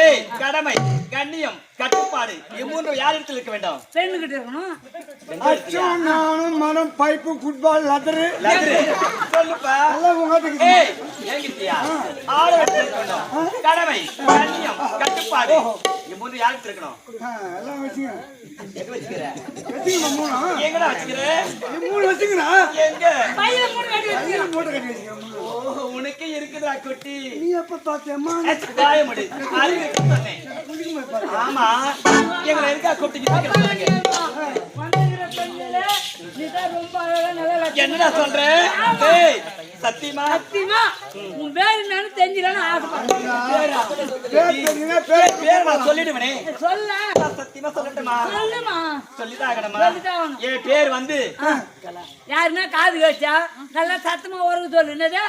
ஏய் கடமை கண்ணியம் கட்டுப்பாடு இம்மூன்று யார் இடத்துல இருக்க வேண்டும்? பெண்ணுகிட்ட இருக்கணும். அச்சம் நானும் மனம் பைப்பு ஃபுட்பால் லதரு சொல்லுப்பா. ஏய் ஏங்கிட்டியா ஆள இடத்துல இருக்கணும். கடமை கண்ணியம் கட்டுப்பாடு இம்மூன்று யார் இடத்துல இருக்கணும்? எல்லாம் வச்சுங்க. எங்க வச்சுக்கிற? வச்சுங்க மூணு. எங்கடா வச்சுக்கிற? மூணு வச்சுங்கடா. எங்க? பையில மூணு கட்டி வச்சுக்க. மூட்டை கட்டி வச்சுங்க. உனக்கு இருக்குதா குட்டி? நீ எப்ப பார்த்தேம்மா? காயமுடி அறிவு சொன்னேன். ஆமா எங்களை இருக்கா கூப்பிட்டு என்னடா சொல்ற? ஏய் சத்தியமா சத்தியமா உன் பேர் என்னன்னு தெரிஞ்சிடணும் ஆசைப்படுறேன். பேர் நான் சொல்லிடுவேனே. சொல்ல சத்தியமா சொல்லட்டுமா? சொல்லுமா. சொல்லிதாகணுமா? சொல்லிதான் என் பேர் வந்து யாருன்னா காது கேட்டா நல்லா சத்தமா ஒரு சொல்லு. என்னது?